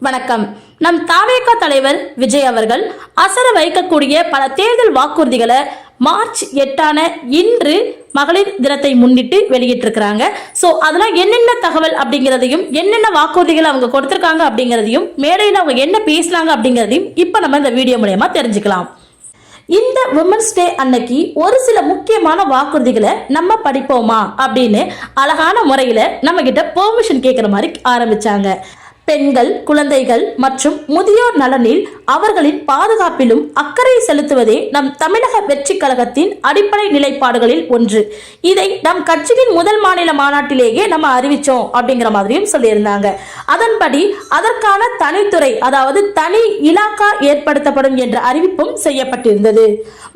வணக்கம். நம் தாவேகா தலைவர் விஜய் அவர்கள் அசர வைக்கக்கூடிய பல தேர்தல் வாக்குறுதிகளை மார்ச் 8 இன்று மகளிர் தினத்தை முன்னிட்டு வெளியிட்டிருக்கிறாங்க. ஸோ அதெல்லாம் என்னென்ன தகவல் அப்படிங்கிறதையும் என்னென்ன வாக்குறுதிகள் அவங்க கொடுத்துருக்காங்க அப்படிங்கிறதையும் மேடையில் அவங்க என்ன பேசினாங்க அப்படிங்கிறதையும் இப்போ நம்ம இந்த வீடியோ மூலமா தெரிஞ்சுக்கலாம். இந்த விமன்ஸ் டே அன்னைக்கு ஒரு சில முக்கியமான வாக்குறுதிகளை நம்ம படிப்போமா அப்படின்னு அழகான முறையில் நம்ம கிட்ட பெர்மிஷன் கேட்குற மாதிரி ஆரம்பிச்சாங்க. பெண்கள், குழந்தைகள் மற்றும் முதியோர் நலனில் அவர்களின் பாதுகாப்பிலும் அக்கறை செலுத்துவதே நம் தமிழக வெற்றி கழகத்தின் அடிப்படை நிலைப்பாடுகளில் ஒன்று. இதை நம் கட்சியின் முதல் மாநில மாநாட்டிலேயே நம்ம அறிவிச்சோம் அப்படிங்கிற மாதிரியும் சொல்லியிருந்தாங்க. அதன்படி அதற்கான தனித்துறை, அதாவது தனி இலாக்கா ஏற்படுத்தப்படும் என்ற அறிவிப்பும் செய்யப்பட்டிருந்தது.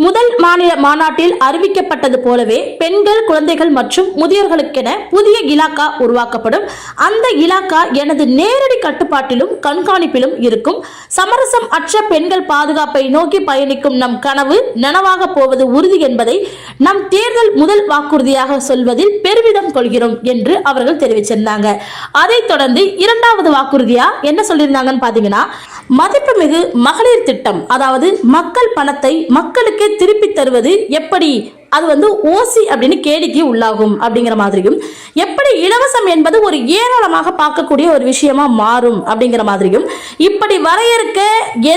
முதல் மாநில மாநாட்டில் அறிவிக்கப்பட்டது போலவே பெண்கள், குழந்தைகள் மற்றும் முதியோர்களுக்கென புதிய இலாக்கா உருவாக்கப்படும். அந்த இலாக்கா எனது நேரடி கட்டுப்பாட்டிலும் கண்காணிப்பிலும் இருக்கும். சமரசம் அற்ற பெண்கள் பாதுகாப்பை நோக்கி பயணிக்கும் நம் கனவு நனவாக போவது உறுதி என்பதை நம் தேர்தல் முதல் வாக்குறுதியாக சொல்வதில் பெருமிதம் கொள்கிறோம் என்று அவர்கள் தெரிவிச்சிருந்தாங்க. அதைத் தொடர்ந்து இரண்டாவது வாக்குறுதியா என்ன சொல்லியிருந்தாங்கன்னு பாத்தீங்கன்னா, மதிப்புமிகு மகளிர் திட்டம், அதாவது மக்கள் பணத்தை மக்களுக்கே திருப்பி தருவது எப்படி, அது ஓசி அப்படின்னு கேள்விக்கு உள்ளாகும் அப்படிங்கிற மாதிரியும், எப்படி இலவசம் என்பது ஒரு ஏராளமாக பார்க்கக்கூடிய ஒரு விஷயமா மாறும் அப்படிங்கிற மாதிரியும், இப்படி வரையறுக்க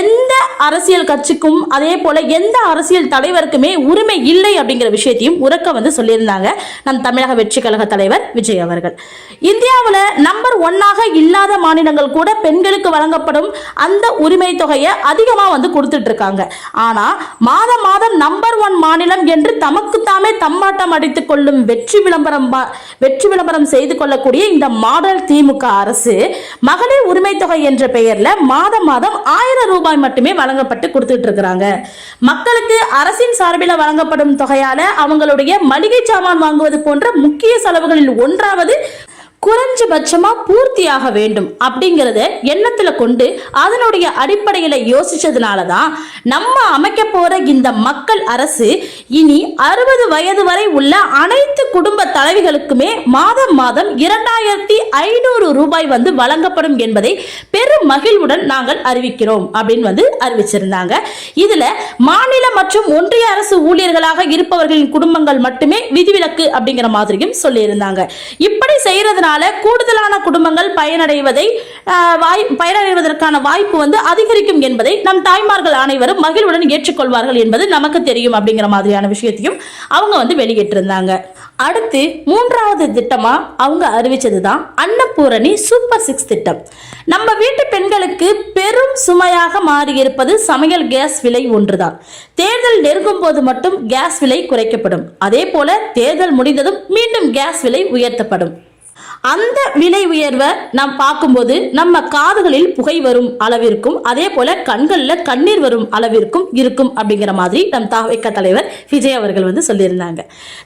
எந்த அரசியல் கட்சிக்கும் அதே போல எந்த அரசியல் தலைவருக்குமே உரிமை இல்லை அப்படிங்கிற விஷயத்தையும் உறக்க சொல்லியிருந்தாங்க நம் தமிழக வெற்றி கழக தலைவர் விஜய் அவர்கள். இந்தியாவில் நம்பர் 1 இல்லாத மாநிலங்கள் கூட பெண்களுக்கு வழங்கப்படும் அந்த உரிமை தொகையை அதிகமாக கொடுத்துட்டு இருக்காங்க. ஆனா மாதம் மாதம் நம்பர் 1 மாநிலம் என்று தாமே தம்மாட்டம் அடித்துக் கொள்ளும் வெற்றி விளம்பரம் செய்து கொள்ளக்கூடிய இந்த மாடல் திமுக அரசு மகளிர் உரிமை தொகை என்ற பெயர்ல மாதம் மாதம் 1000 ரூபாய் மட்டுமே வழங்கப்பட்டு கொடுத்துட்டு இருக்கிறாங்க. மக்களுக்கு அரசின் சார்பில் வழங்கப்படும் தொகையால அவங்களுடைய மளிகை சாமான் வாங்குவது போன்ற முக்கிய செலவுகளில் ஒன்றாவது குறைஞ்சபட்சமா பூர்த்தியாக வேண்டும் அப்படிங்கறத எண்ணத்துல கொண்டு அதனுடைய அடிப்படையில யோசிச்சதுனாலதான் நம்ம அமைக்க போற இந்த மக்கள் அரசு இனி 60 வயது வரை உள்ள அனைத்து குடும்ப தலைவிகளுக்குமே மாதம் மாதம் 2500 ரூபாய் வழங்கப்படும் என்பதை பெரும் மகிழ்வுடன் நாங்கள் அறிவிக்கிறோம் அப்படின்னு அறிவிச்சிருந்தாங்க. இதுல மாநில மற்றும் ஒன்றிய அரசு ஊழியர்களாக இருப்பவர்களின் குடும்பங்கள் மட்டுமே விதிவிலக்கு அப்படிங்கிற மாதிரியும் சொல்லியிருந்தாங்க. இப்படி செய்யறதுனால கூடுதலான குடும்பங்கள் பயனடைவதற்கான வாய்ப்பு அதிகரிக்கும் என்பதை நம் தாய்மார்கள் அனைவரும் மகிழ்வுடன் ஏற்றுக்கொள்வார்கள் என்பது நமக்கு தெரியும் அப்படிங்கிற மாதிரியான விஷயத்தையும் அவங்க வெளியிட்டிருந்தாங்க. அடுத்து 3வது திட்டமா அவங்க அறிவிச்சதுதான் அன்னபூரணி சூப்பர் 6 திட்டம். நம்ம வீட்டு பெண்களுக்கு பெரும் சுமையாக மாறி இருப்பது சமையல் கேஸ் விலை ஒன்றுதான். தேர்தல் நெருங்கும் போது மட்டும் கேஸ் விலை குறைக்கப்படும். அதே போல தேர்தல் முடிந்ததும் மீண்டும் கேஸ் விலை உயர்த்தப்படும். அந்த விலை உயர்வை நாம் பார்க்கும்போது நம்ம காதுகளில் புகை வரும் அளவிற்கும் அதே போல கண்களில் கண்ணீர் வரும் அளவிற்கும் இருக்கும் அப்படிங்கிற மாதிரி நம் தாவேகா தலைவர் விஜய் அவர்கள் சொல்லியிருந்தாங்க.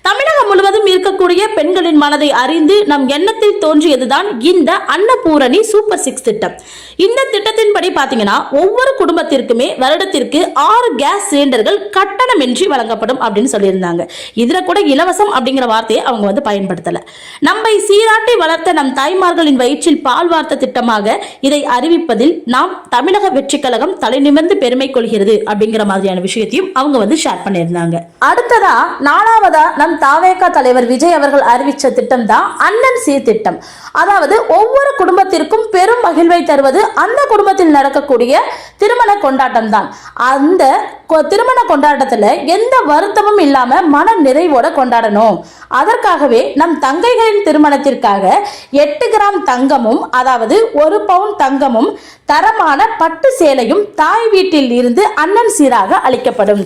தமிழகம் முழுவதும் இருக்கக்கூடிய பெண்களின் மனதை அறிந்து நம் எண்ணத்தில் தோன்றியதுதான் இந்த அன்னபூரணி சூப்பர் 6 திட்டம். இந்த திட்டத்தின்படி பாத்தீங்கன்னா ஒவ்வொரு குடும்பத்திற்குமே வருடத்திற்கு 6 கேஸ் சிலிண்டர்கள் கட்டணமின்றி வழங்கப்படும் அப்படின்னு சொல்லியிருந்தாங்க. இதுல கூட இலவசம் அப்படிங்கிற வார்த்தையை அவங்க பயன்படுத்தல. நம்மை சீராட்டி வளர்த்த நம் தாய்மார்களின் வயிற்றில் பால் வார்த்த திட்டமாக இதை அறிவிப்பதில் நாம் தமிழக வெற்றி கழகம் தலை நிமிர்ந்து பெருமை கொள்கிறது அப்படிங்கிற மாதிரியான விஷயத்தையும் அவங்க ஷேர் பண்ணியிருந்தாங்க. அடுத்ததா 4வதா நம் தாவேகா தலைவர் விஜய் அவர்கள் அறிவிச்ச திட்டம் தான் அண்ணன் சீர் திட்டம். அதாவது ஒவ்வொரு குடும்பத்திற்கும் பெரும் மகிழ்வை தருவது அந்த குடும்பத்தில் நடக்கக்கூடிய திருமண கொண்டாட்டம் தான். அந்த திருமண கொண்டாட்டத்துல எந்த வருத்தமும் இல்லாம மன நிறைவோட கொண்டாடணும். அதற்காகவே நம் தங்கைகளின் திருமணத்திற்காக 8 கிராம் தங்கமும், அதாவது 1 பவுன் தங்கமும், தரமான பட்டு சேலையும் தாய் வீட்டில் இருந்து அண்ணன் சீராக அளிக்கப்படும்.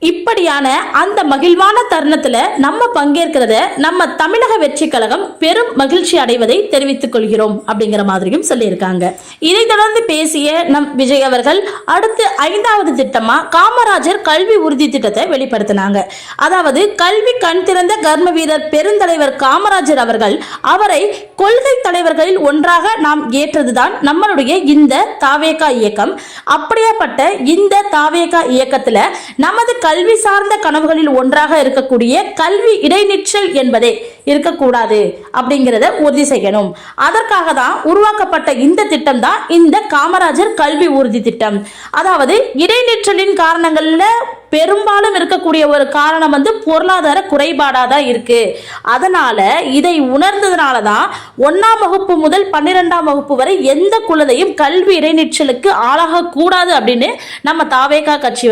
இப்படியான அந்த மகிழ்வான தருணத்துல நம்ம பங்கேற்கிறத நம்ம தமிழக வெற்றி கழகம் பெரும் மகிழ்ச்சி அடைவதை தெரிவித்துக் கொள்கிறோம் அப்படிங்கிற மாதிரியும் சொல்லியிருக்காங்க. இதை தொடர்ந்து பேசிய நம் விஜய் அவர்கள் அடுத்து 5வது திட்டமா காமராஜர் கல்வி உறுதி திட்டத்தை வெளிப்படுத்தினாங்க. அதாவது கல்வி கண் திறந்த கர்ம வீரர் பெருந்தலைவர் காமராஜர் அவர்கள் அவரை கொள்கை தலைவர்களில் ஒன்றாக நாம் ஏற்றதுதான் நம்மளுடைய இந்த தாவேகா இயக்கம். அப்படியேப்பட்ட இந்த தாவேகா இயக்கத்துல நமது கல்வி சார்ந்த கனவுகளில் ஒன்றாக இருக்கக்கூடிய கல்வி இடைநிற்றல் என்பதே இருக்கக்கூடாது அப்படிங்கிறத உறுதி செய்யணும். அதற்காக தான் உருவாக்கப்பட்ட இந்த திட்டம் தான் இந்த காமராஜர் கல்வி உறுதி திட்டம். அதாவது இடைநிற்றலின் காரணங்கள்ல பெரும்பாலும் இருக்கக்கூடிய ஒரு காரணம் பொருளாதார குறைபாடாக தான் இருக்கு. அதனால இதை உணர்ந்ததுனால தான் 1ஆம் வகுப்பு முதல் 12ஆம் வகுப்பு வரை எந்த குழந்தையும் கல்வி இடைநிற்றலுக்கு ஆளாக கூடாது அப்படின்னு நம்ம தாவேகா கட்சி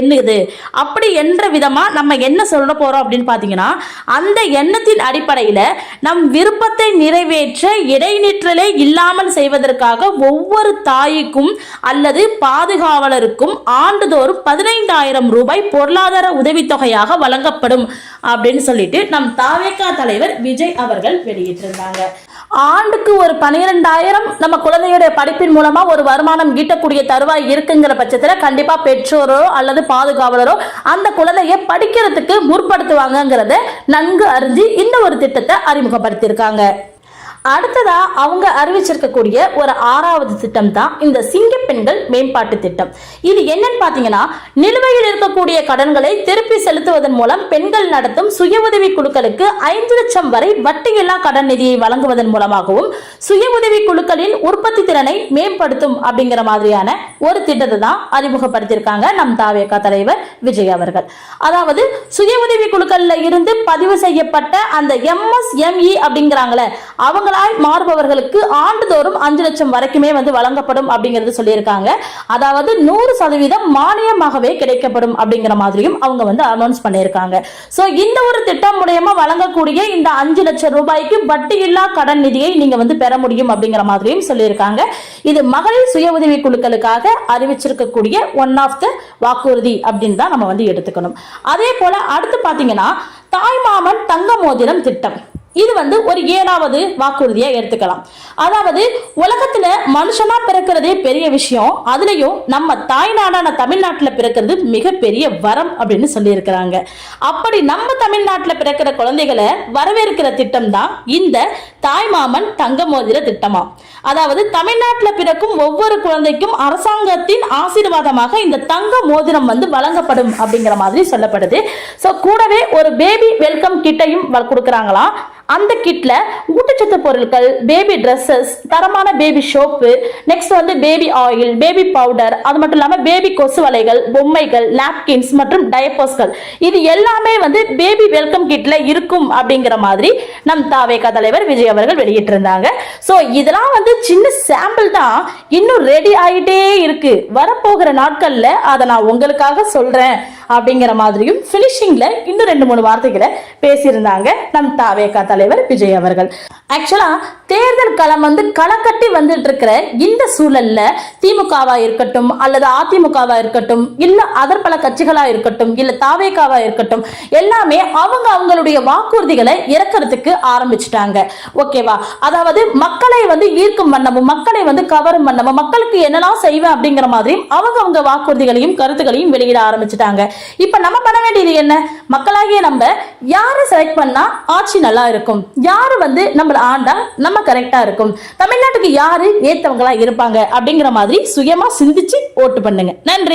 எண்ணுது. அப்படி என்ற விதமா நம்ம என்ன சொல்ல போறோம் அப்படின்னு பாத்தீங்கன்னா, அந்த எண்ணத்தின் அடிப்படையில் நம் விருப்பத்தை நிறைவேற்ற இடைநிற்றலை இல்லாமல் செய்வதற்காக ஒவ்வொரு தாய்க்கும் அல்லது பாதுகாவலருக்கும் ஆண்டுதோறும் 15,000 ரூபாய் பொருளாதார உதவித்தொகையாக வழங்கப்படும் அப்படின்னு சொல்லிட்டு நம் தாவேகா தலைவர் விஜய் அவர்கள் வெளியிட்டிருந்தாங்க. ஆண்டுக்கு ஒரு 12,000 நம்ம குழந்தையுடைய படிப்பின் மூலமா ஒரு வருமானம் ஈட்டக்கூடிய தருவாய் இருக்குங்கிற பட்சத்தில் கண்டிப்பா பெற்றோரோ அல்லது பாதுகாவலரோ அந்த குழந்தைய படிக்கிறதுக்கு முற்படுத்துவாங்கிறத நன்கு அறிஞ்சு இந்த ஒரு திட்டத்தை அறிமுகப்படுத்தியிருக்காங்க. அடுத்ததா அவங்க அறிவிச்சிருக்கக்கூடிய ஒரு 6வது திட்டம் தான் இந்த சிங்க பெண்கள் மேம்பாட்டு திட்டம். இது என்னன்னு பாத்தீங்கன்னா, நிலுவையில் இருக்கக்கூடிய கடன்களை திருப்பி செலுத்துவதன் மூலம் பெண்கள் நடத்தும் சுய உதவி குழுக்களுக்கு 5 லட்சம் வரை வட்டியில்லா கடன் நிதியை வழங்குவதன் மூலமாகவும் சுய உதவி குழுக்களின் உற்பத்தி திறனை மேம்படுத்தும் அப்படிங்கிற மாதிரியான ஒரு திட்டத்தை தான் அறிமுகப்படுத்தியிருக்காங்க நம் தாவேகா தலைவர் விஜய் அவர்கள். அதாவது சுய உதவி குழுக்கள்ல இருந்து பதிவு செய்யப்பட்ட அந்த MSME அப்படிங்கிறாங்களே அவங்க மாறுபவர்களுக்கு ஆண்டுதோறும் 5 லட்சம் வரைக்குமே வழங்கப்படும் அப்படிங்கிறது சொல்லியிருக்காங்க. அதாவது 100% மானியமாகவே கிடைக்கப்படும் அப்படிங்கிற மாதிரியும் அவங்க அனௌன்ஸ் பண்ணியிருக்காங்க. சோ இந்த ஒரு திட்டம் மூலமா வழங்கக்கூடிய இந்த 5 லட்சம் ரூபாய்க்கு வட்டியில்லா கடன் நிதியை நீங்க பெற முடியும் அப்படிங்கிற மாதிரியும் சொல்லியிருக்காங்க. இது மகளிர் சுய உதவி குழுக்களுக்காக அறிவிச்சிருக்கக்கூடிய ஒன் ஆஃப் த வாக்குறுதி அப்படின்னு தான் நம்ம எடுத்துக்கணும். அதே போல அடுத்து பாத்தீங்கன்னா, தாய்மாமன் தங்க மோதிரம் திட்டம். இது ஒரு 7வது வாக்குறுதியா எடுத்துக்கலாம். அதாவது உலகத்துல மனுஷனா பிறக்கிறதே பெரிய விஷயம், அதுலயும் நம்ம தாய்நாடான தமிழ்நாட்டுல பிறக்கிறது மிகப்பெரிய வரம் அப்படின்னு சொல்லி இருக்கிறாங்க. அப்படி நம்ம தமிழ்நாட்டுல பிறக்கிற குழந்தைகளை வரவேற்கிற திட்டம் தான் இந்த தாய்மாமன் தங்க மோதிர திட்டமா. அதாவது தமிழ்நாட்டுல பிறக்கும் ஒவ்வொரு குழந்தைக்கும் அரசாங்கத்தின் ஆசீர்வாதமாக இந்த தங்க மோதிரம் வழங்கப்படும் அப்படிங்கிற மாதிரி சொல்லப்படுது. சோ கூடவே ஒரு பேபி வெல்கம் கிட்டையும் கொடுக்கறாங்களாம். அந்த கிட்ல ஊட்டச்சத்து பொருட்கள், பேபி ட்ரெஸ்ஸஸ், தரமான baby soap, next baby oil, baby powder, அது மட்டும் இல்லாம பேபி கொசு வலைகள், பொம்மைகள், நாப்கின்ஸ் மற்றும் டயப்பர்ஸ்கள், இது எல்லாமே பேபி வெல்கம் கிட்ல இருக்கும் அப்படிங்கிற மாதிரி நம் தாவேகா தலைவர் விஜய் அவர்கள் வெளியிட்டிருந்தாங்க. சோ இதெல்லாம் சின்ன சாம்பிள் தான், இன்னும் ரெடி ஆயிட்டே இருக்கு. வரப்போகிற நாட்கள்ல அதை நான் உங்களுக்காக சொல்றேன் அப்படிங்கிற மாதிரியும் பினிஷிங்ல இன்னும் 2-3 வார்த்தைகளை பேசியிருந்தாங்க நம் தாவேகா தலைவர் விஜய் அவர்கள். ஆக்சுவலா தேர்தல் களம் களக்கட்டி வந்துட்டு இருக்கிற இந்த சூழல்ல திமுகவா இருக்கட்டும் அல்லது அதிமுகவா இருக்கட்டும் இல்ல அதர் பல கட்சிகளா இருக்கட்டும் இல்ல தாவேகாவா இருக்கட்டும், எல்லாமே அவங்களுடைய வாக்குறுதிகளை இறக்கிறதுக்கு ஆரம்பிச்சுட்டாங்க. ஓகேவா? அதாவது மக்களை ஈர்க்கும் வண்ணமும் மக்களை கவரும் வண்ணமும் மக்களுக்கு என்னெல்லாம் செய்வேன் அப்படிங்கிற மாதிரியும் அவங்க வாக்குறுதிகளையும் கருத்துக்களையும் வெளியிட ஆரம்பிச்சுட்டாங்க. இப்ப நம்ம பண்ண வேண்டியது என்ன? மக்களாகிய நம்ம யாரை செலக்ட் பண்ணா ஆட்சி நல்லா இருக்கும், யாரு நம்ம ஆண்டா நம்ம கரெக்டா இருக்கும், தமிழ்நாட்டுக்கு யாரு ஏத்தவங்களா இருப்பாங்க அப்படிங்கிற மாதிரி சுயமா சிந்திச்சு ஓட்டு பண்ணுங்க. நன்றி.